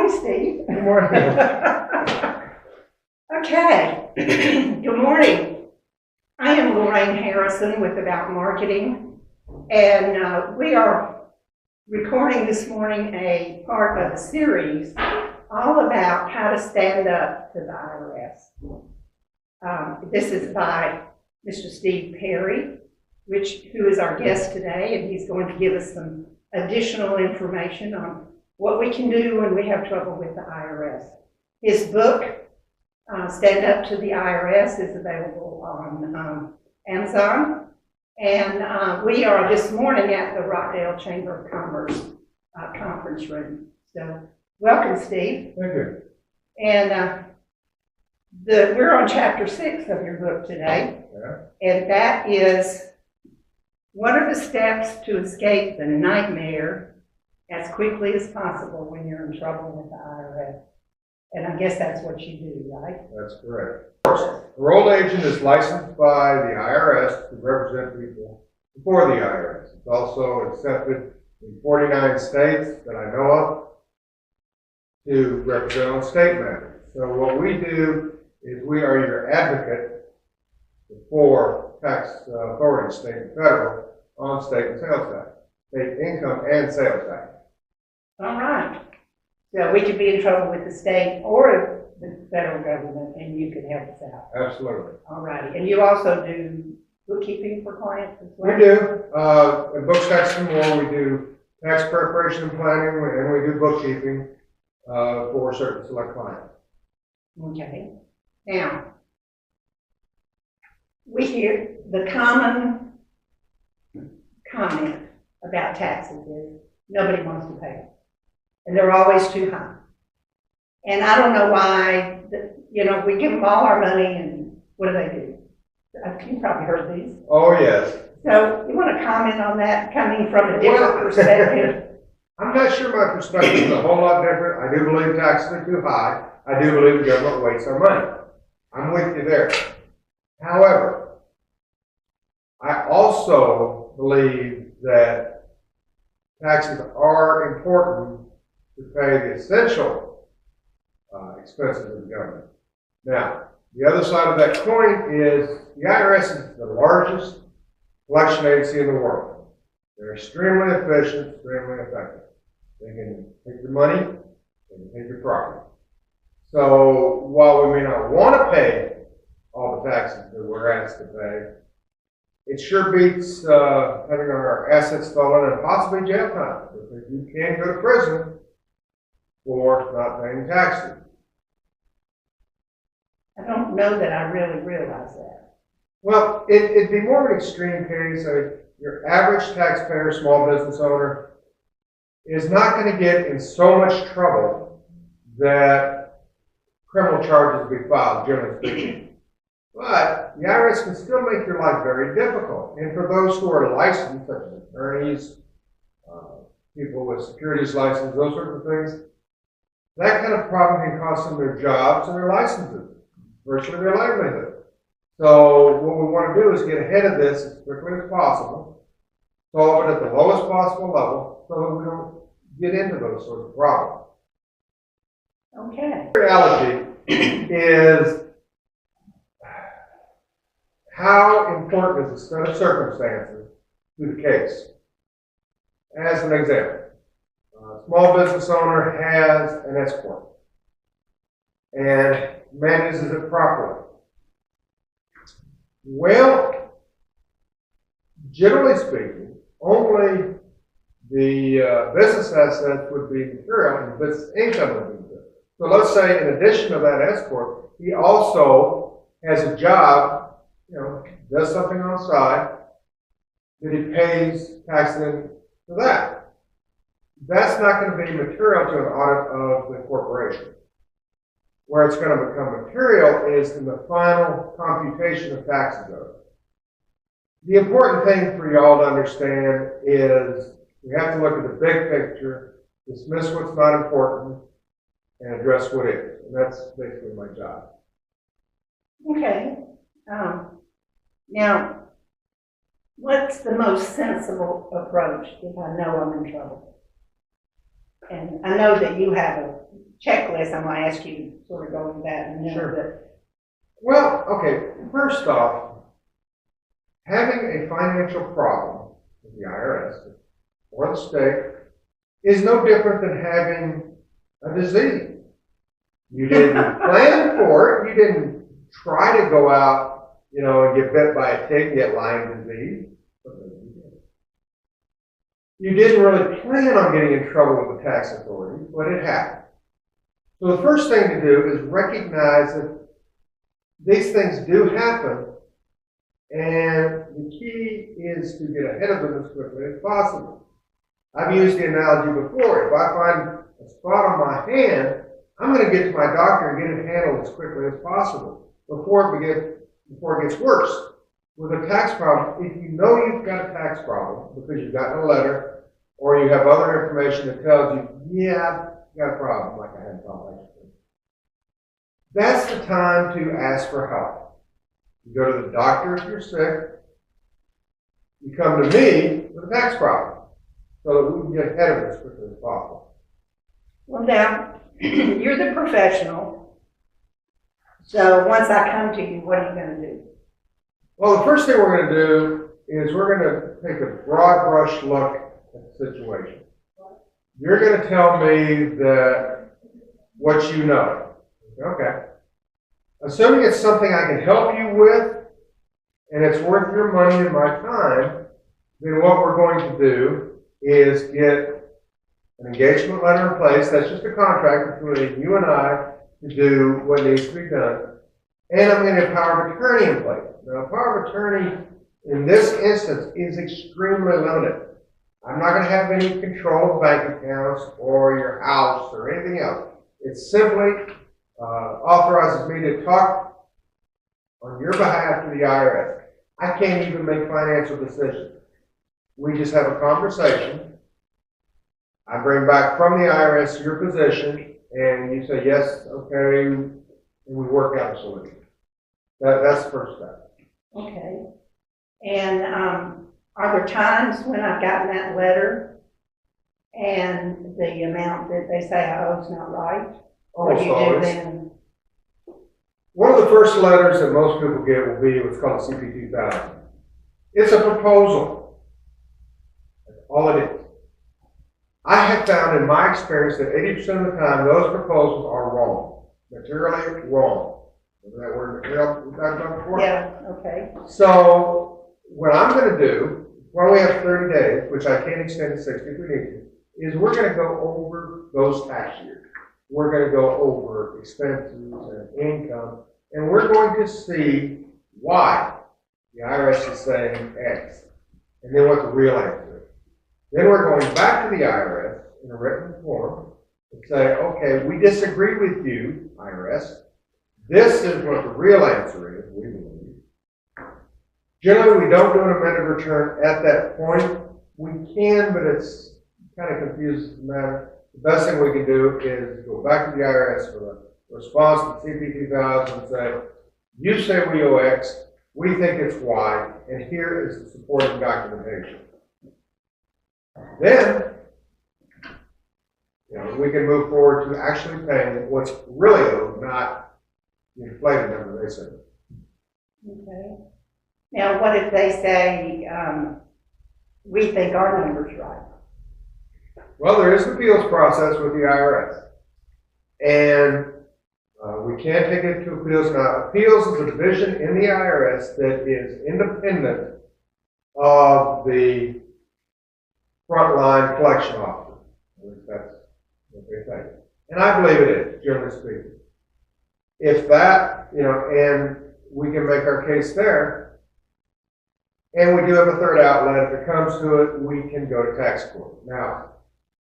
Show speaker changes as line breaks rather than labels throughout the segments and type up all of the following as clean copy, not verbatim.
morning, Steve.
Good morning.
Okay. Good morning. I am Lorraine Harrison with About Marketing, and we are recording this morning a part of a series all about how to stand up to the IRS. This is by Mr. Steve Perry, who is our guest today, and he's going to give us some additional information on what we can do when we have trouble with the IRS. His book, Stand Up to the IRS, is available on Amazon. And we are this morning at the Rockdale Chamber of Commerce conference room. So welcome, Steve.
Thank you.
And we're on chapter 6 of your book today.
Yeah.
And that is, what are the steps to escape the nightmare as quickly as possible when you're in trouble with the IRS? And I guess that's what you do, right?
That's correct. A parole agent is licensed by the IRS to represent people before the IRS. It's also accepted in 49 states that I know of to represent on state matters. So what we do is we are your advocate before tax authorities, state and federal, on state and sales tax, state income and sales tax.
All right. So we could be in trouble with the state or the federal government, and you could help us out.
Absolutely.
All righty. And you also do bookkeeping for clients as well?
We do. In books, tax, and more, we do tax preparation and planning, and we do bookkeeping for certain select clients.
Okay. Now, we hear the common comment about taxes is nobody wants to pay them. And they're always too high. And I don't know why, we give them all our money and what do? You've probably heard these.
Oh, yes.
So you want to comment on that coming from a different perspective?
I'm not sure my perspective is a whole lot different. I do believe taxes are too high. I do believe the government wastes our money. I'm with you there. However, I also believe that taxes are important to pay the essential expenses of the government. Now, the other side of that coin is the IRS is the largest collection agency in the world. They're extremely efficient, extremely effective. They can take your money, they can take your property. So while we may not want to pay all the taxes that we're asked to pay, it sure beats having our assets stolen and possibly jail time, because you can go to prison for not paying taxes.
I don't know that I really realize that.
Well, it'd be more of an extreme case. Your average taxpayer, small business owner, is not going to get in so much trouble that criminal charges will be filed, generally speaking. But the IRS can still make your life very difficult. And for those who are licensed, such as attorneys, people with securities licenses, those sorts of things, that kind of problem can cost them their jobs and their licenses, virtually their livelihood. So what we want to do is get ahead of this as quickly as possible, solve it at the lowest possible level, so that we don't get into those sorts of problems.
Okay.
The reality is, how important is a set of circumstances to the case? As an example, a small business owner has an S corp and manages it properly. Well, generally speaking, only the business assets would be material and the business income would be material. So let's say in addition to that S corp, he also has a job, does something on the side that he pays taxes in for that. That's not going to be material to an audit of the corporation. Where it's going to become material is in the final computation of taxes owed. The important thing for y'all to understand is we have to look at the big picture, dismiss what's not important, and address what is. And that's basically my job.
Okay. Now, what's the most sensible approach if I know I'm in trouble? And I know that you have a checklist, I'm gonna ask you to sort of go over that in a
Sure.
minute.
Well, okay, first off, having a financial problem with the IRS or the state is no different than having a disease. You didn't plan for it. You didn't try to go out, and get bit by a tick, get Lyme disease. You didn't really plan on getting in trouble with the tax authorities, but it happened. So the first thing to do is recognize that these things do happen, and the key is to get ahead of them as quickly as possible. I've used the analogy before. If I find a spot on my hand, I'm going to get to my doctor and get it handled as quickly as possible before it gets worse. With a tax problem, if you know you've got a tax problem because you've gotten a letter or you have other information that tells you, yeah, I've got a problem, like I had thought. That's the time to ask for help. You go to the doctor if you're sick. You come to me with a tax problem so that we can get ahead of it as quickly as possible.
Well, now, you're the professional. So once I come to you, what are you going to do?
Well, the first thing we're going to do is we're going to take a broad brush look at the situation. You're going to tell me that what you know. Okay. Assuming it's something I can help you with and it's worth your money and my time, then what we're going to do is get an engagement letter in place. That's just a contract between you and I to do what needs to be done. And I'm going to get a power of attorney in place. Now, a power of attorney in this instance is extremely limited. I'm not going to have any control of bank accounts or your house or anything else. It simply authorizes me to talk on your behalf to the IRS. I can't even make financial decisions. We just have a conversation. I bring back from the IRS your position, and you say, yes, okay, and we work out a solution. That's the first step.
Okay. And are there times when I've gotten that letter and the amount that they say I owe is not right? What do you do then?
One of the first letters that most people get will be what's called a CP 2000. It's a proposal. That's all it is. I have found in my experience that 80% of the time those proposals are wrong. Materially wrong. Remember that word material we talked about before?
Yeah, okay.
So what I'm going to do, while we have 30 days, which I can extend to 60 if we need to, is we're going to go over those tax years. We're going to go over expenses and income, and we're going to see why the IRS is saying X, and then what the real answer is. Then we're going back to the IRS in a written form and say, okay, we disagree with you, IRS. This is what the real answer is, we believe. Generally, we don't do an amended return at that point. We can, but it's kind of confuses the matter. The best thing we can do is go back to the IRS with a response to CP 2000 and say, you say we owe X, we think it's Y, and here is the supporting documentation. Then, we can move forward to actually paying what's really owed, not the inflated number they said.
Okay. Now, what if they say, we think our number's right?
Well, there is an appeals process with the IRS. And we can take it to appeals. Now, appeals is a division in the IRS that is independent of the frontline collection officer. At least that's what they think. And I believe it is, generally speaking. If that, and we can make our case there, and we do have a third outlet. If it comes to it, we can go to tax court. Now,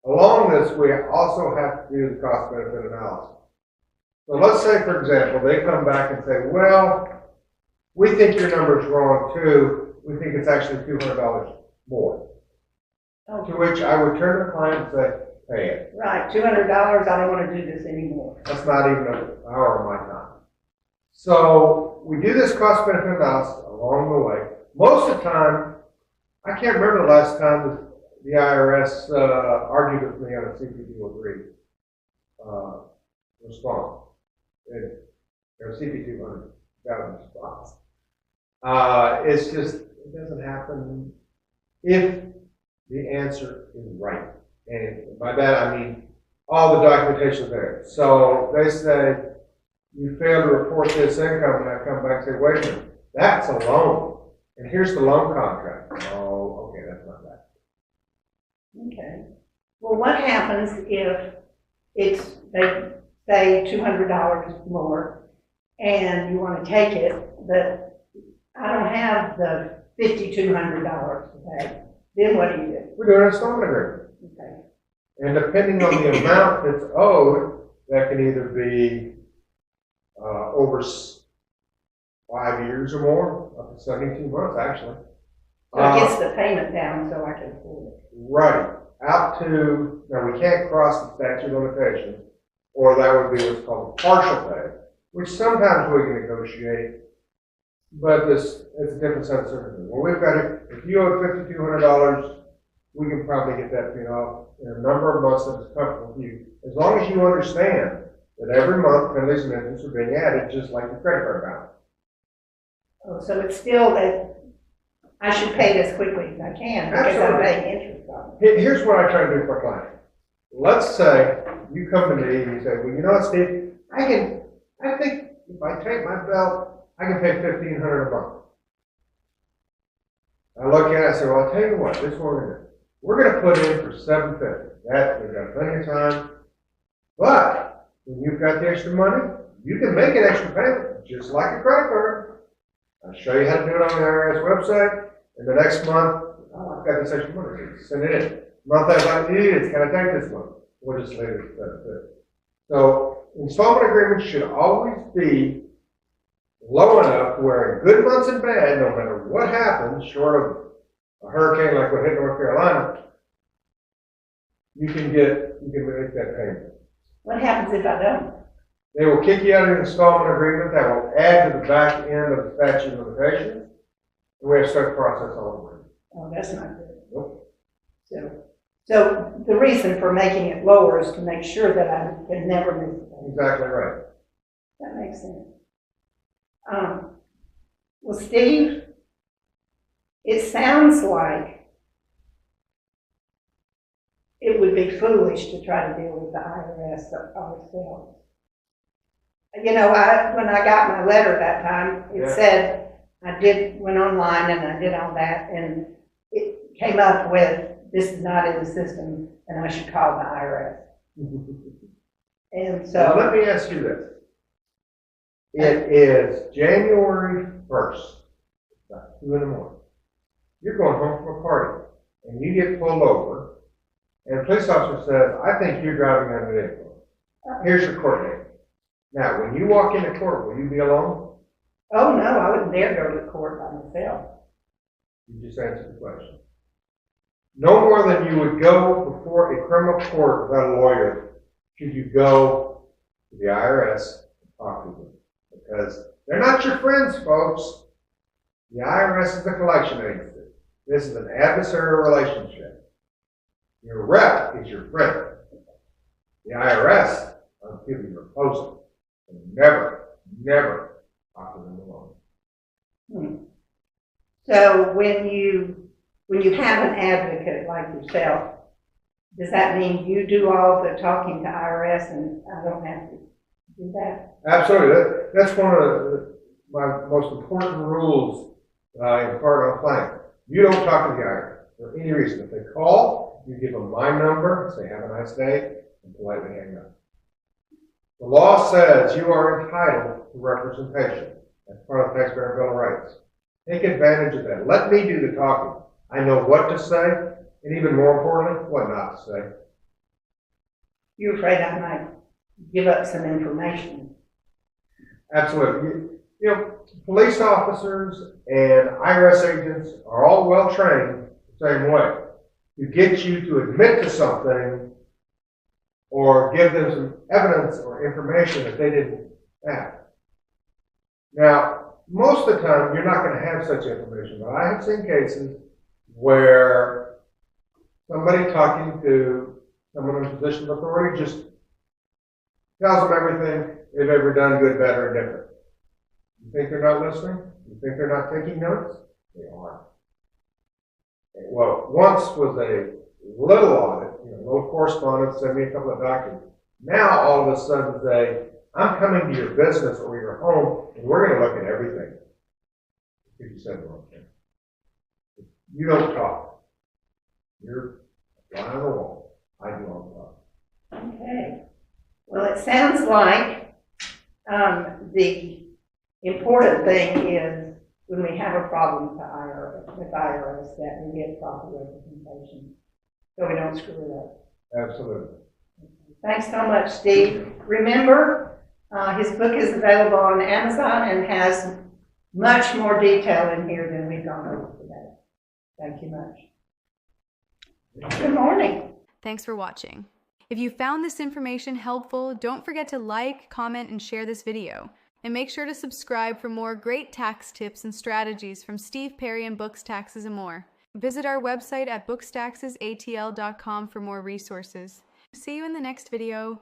along this, we also have to do the cost-benefit analysis. So let's say, for example, they come back and say, well, we think your number's wrong too. We think it's actually $200 more.
Okay.
To which I would turn to the client and say, pay it.
Right, $200, I don't want to do this anymore.
That's not even an hour of my time. So we do this cost-benefit analysis along the way. Most of the time, I can't remember the last time the IRS argued with me on a CP 03. respond. And there's CP 200 response. It's just, it doesn't happen if the answer is right. And by that I mean all the documentation is there. So they say, you fail to report this income, and I come back and say, wait a minute, that's a loan. And here's the loan contract. Oh, okay, that's not that.
Okay. Well, what happens if it's, they say $200 more, and you want to take it, but I don't have the $5,200 to pay? Then what do you do?
We do an installment agreement.
Okay.
And depending on the amount that's owed, that can either be over 5 years or more, up to 72 months, actually.
So it gets the payment down so I can afford it.
Right. Out to, now we can't cross the statute of limitations, or that would be what's called partial pay, which sometimes we can negotiate, but it's a different set of circumstances. Well, we've got it, if you owe $5,200, we can probably get that paid off in a number of months that is comfortable with you, as long as you understand that every month penalties and interest are being added, just like the credit card balance.
Oh, so it's still that I should pay this quickly as I can because I'm paying interest on it.
Here's what I try to do for a client. Let's say you come to me and you say, well, you know what, Steve, I think if I take my belt, I can pay $1,500 a month. I look at it, I say, well, I'll tell you what, this is what we're going to do. We're going to put in for $750. That, we've got plenty of time. But when you've got the extra money, you can make an extra payment, just like a credit card. I'll show you how to do it on the IRS website. And the next month, oh, I've got this extra money. Send it in. Month I need it, can I take this month? We'll just leave it at that. So installment agreements should always be low enough where in good months and bad, no matter what happens, short of a hurricane like what hit North Carolina, you can make that payment.
What happens if I don't?
They will kick you out of the installment agreement. That will add to the back end of the statute of limitations. And we have to start the process all over again.
Oh, that's not good.
Nope.
So the reason for making it lower is to make sure that I can never miss it.
Exactly right.
That makes sense. Well, Steve, it sounds like it would be foolish to try to deal with the IRS ourselves. You know, when I got my letter that time, it said went online and I did all that, and it came up with, this is not in the system, and I should call the IRS. And so,
now, let me ask you this. It is January 1st, about 2 in the morning. You're going home from a party, and you get pulled over, and a police officer says, I think you're driving under the influence. Here's your court date. Now, when you walk into court, will you be alone?
oh no, I wouldn't dare go to court by myself.
You just answered the question. No more than you would go before a criminal court without a lawyer should you go to the IRS and talk to them. Because they're not your friends, folks. The IRS is a collection agency. This is an adversarial relationship. Your rep is your friend. The IRS are the people you're opposing. And never talk to them alone.
So when you have an advocate like yourself, does that mean you do all the talking to IRS and I don't have to do that?
Absolutely. That's one of my most important rules that I impart on clients. You don't talk to the IRS for any reason. If they call, you give them my number, say have a nice day, and politely hang up. The law says you are entitled to representation as part of the Taxpayer Bill of Rights. Take advantage of that. Let me do the talking. I know what to say, and even more importantly, what not to say.
You're afraid I might give up some information.
Absolutely. You know, police officers and IRS agents are all well trained the same way. To get you to admit to something or give them some evidence or information that they didn't have. Now, most of the time, you're not going to have such information, but I have seen cases where somebody talking to someone in a position of authority just tells them everything they've ever done, good, better, and different. You think they're not listening? You think they're not taking notes? They are. Well, once was a little audit, little correspondence, send me a couple of documents. Now, all of a sudden, say, I'm coming to your business or your home, and we're going to look at everything. If you said the wrong thing. You don't talk. You're a fly on the wall. I do all the talk.
Okay. Well, it sounds like the important thing is when we have a problem with IRS that we get proper representation so we don't screw it up.
Absolutely.
Thanks so much, Steve. Remember, his book is available on Amazon and has much more detail in here than we've gone over today. Thank you much. Good morning.
Thanks for watching. If you found this information helpful, don't forget to like, comment, and share this video. And make sure to subscribe for more great tax tips and strategies from Steve Perry and Books, Taxes, and more. Visit our website at bookstaxesatl.com for more resources. See you in the next video.